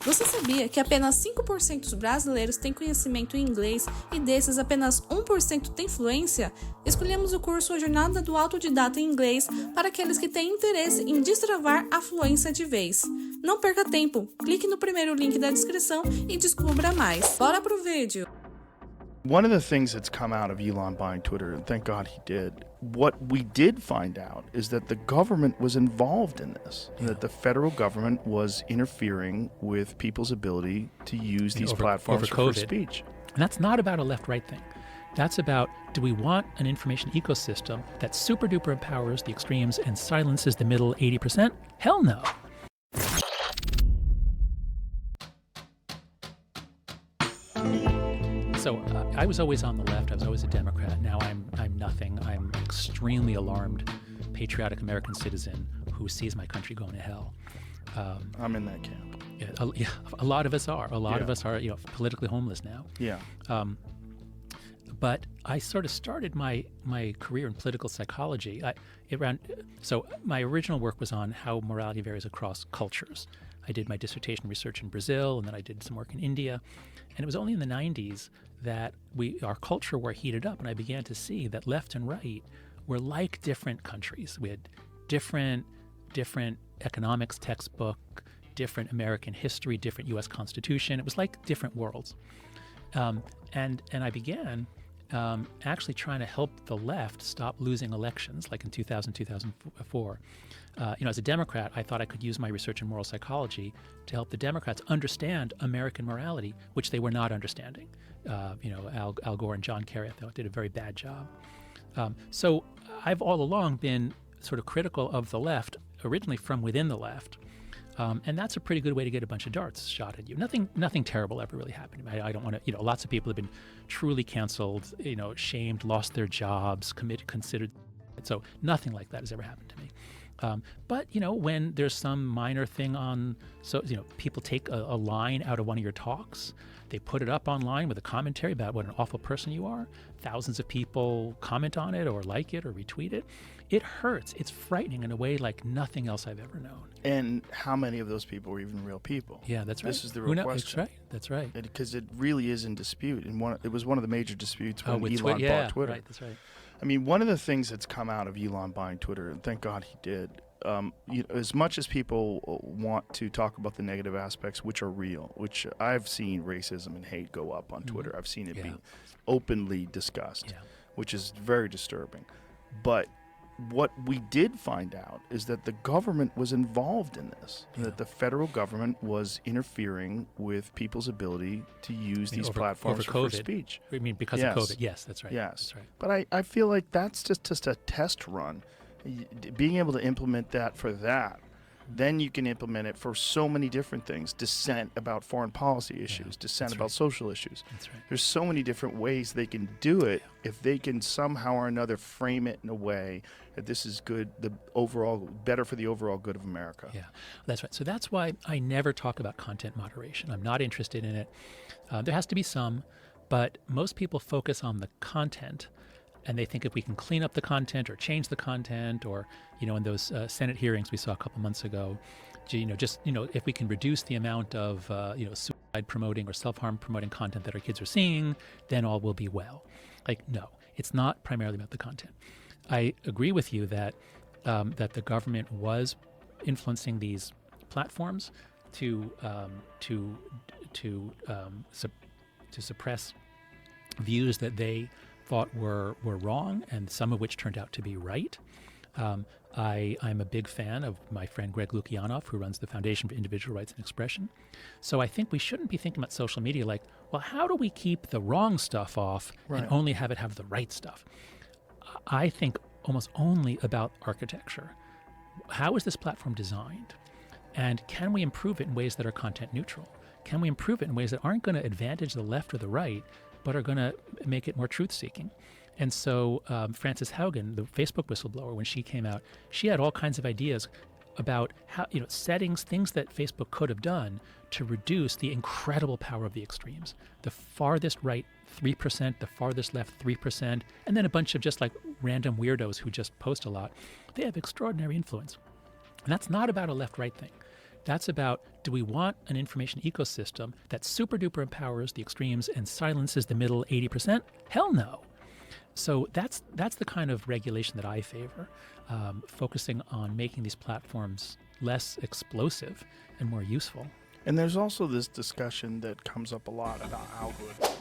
Você sabia que apenas 5% dos brasileiros têm conhecimento em inglês e desses apenas 1% têm fluência? Escolhemos o curso A Jornada do Autodidata em inglês para aqueles que têm interesse em destravar a fluência de vez. Não perca tempo, clique no primeiro link da descrição e descubra mais. Bora pro vídeo! One of the things that's come out of Elon buying Twitter, and thank God he did, what we did find out is that the government was involved in this, that the federal government was interfering with people's ability to use these platforms for speech. And that's not about a left-right thing. That's about, do we want an information ecosystem that super-duper empowers the extremes and silences the middle 80%? Hell no. So I was always on the left. I was always a Democrat. Now I'm nothing. I'm an extremely alarmed, patriotic American citizen who sees my country going to hell. I'm in that camp. Yeah, a lot of us are. A lot of us are, politically homeless now. Yeah. But I sort of started my career in political psychology. So my original work was on how morality varies across cultures. I did my dissertation research in Brazil, and then I did some work in India. And it was only in the 90s that our culture were heated up, and I began to see that left and right were like different countries. We had different economics textbook, different American history, different U.S. Constitution. It was like different worlds. And I began actually trying to help the left stop losing elections, like in 2000, 2004. As a Democrat, I thought I could use my research in moral psychology to help the Democrats understand American morality, which they were not understanding. Al Gore and John Kerry, I thought, did a very bad job. So I've all along been sort of critical of the left, originally from within the left. And that's a pretty good way to get a bunch of darts shot at you. Nothing terrible ever really happened to me. I don't want to, lots of people have been truly canceled, shamed, lost their jobs, considered. So nothing like that has ever happened to me. But, when there's some minor thing people take a line out of one of your talks, they put it up online with a commentary about what an awful person you are. Thousands of people comment on it or like it or retweet it. It hurts. It's frightening in a way like nothing else I've ever known. And how many of those people are even real people? Yeah, that's right. This is the real question. That's right. Because it really is in dispute. And it was one of the major disputes when Elon bought Twitter. Right, that's right. I mean, one of the things that's come out of Elon buying Twitter, and thank God he did, as much as people want to talk about the negative aspects, which are real, which I've seen racism and hate go up on Twitter. I've seen it be openly discussed, which is very disturbing. But what we did find out is that the government was involved in this, that the federal government was interfering with people's ability to use these platforms for speech. I mean, because of COVID. Yes, that's right. Yes. That's right. But I feel like that's just a test run. Being able to implement that for that, then you can implement it for so many different things. Dissent about foreign policy issues, dissent about social issues. That's right. There's so many different ways they can do it if they can somehow or another frame it in a way that this is good, better for the overall good of America. Yeah, that's right. So that's why I never talk about content moderation. I'm not interested in it. There has to be some, but most people focus on the content. And they think if we can clean up the content or change the content or, in those Senate hearings we saw a couple months ago, if we can reduce the amount of, suicide promoting or self-harm promoting content that our kids are seeing, then all will be well. No, it's not primarily about the content. I agree with you that the government was influencing these platforms to suppress views that they thought were wrong, and some of which turned out to be right. I'm a big fan of my friend Greg Lukianoff, who runs the Foundation for Individual Rights and Expression. So I think we shouldn't be thinking about social media like, well, how do we keep the wrong stuff off and only have it have the right stuff? I think almost only about architecture. How is this platform designed? And can we improve it in ways that are content neutral? Can we improve it in ways that aren't going to advantage the left or the right, but are going to make it more truth-seeking? And so Frances Haugen, the Facebook whistleblower, when she came out, she had all kinds of ideas about how, settings, things that Facebook could have done to reduce the incredible power of the extremes. The farthest right, 3%, the farthest left, 3%, and then a bunch of just like random weirdos who just post a lot. They have extraordinary influence. And that's not about a left-right thing. That's about, do we want an information ecosystem that super duper empowers the extremes and silences the middle 80%? Hell no. So that's the kind of regulation that I favor, focusing on making these platforms less explosive and more useful. And there's also this discussion that comes up a lot about algorithms.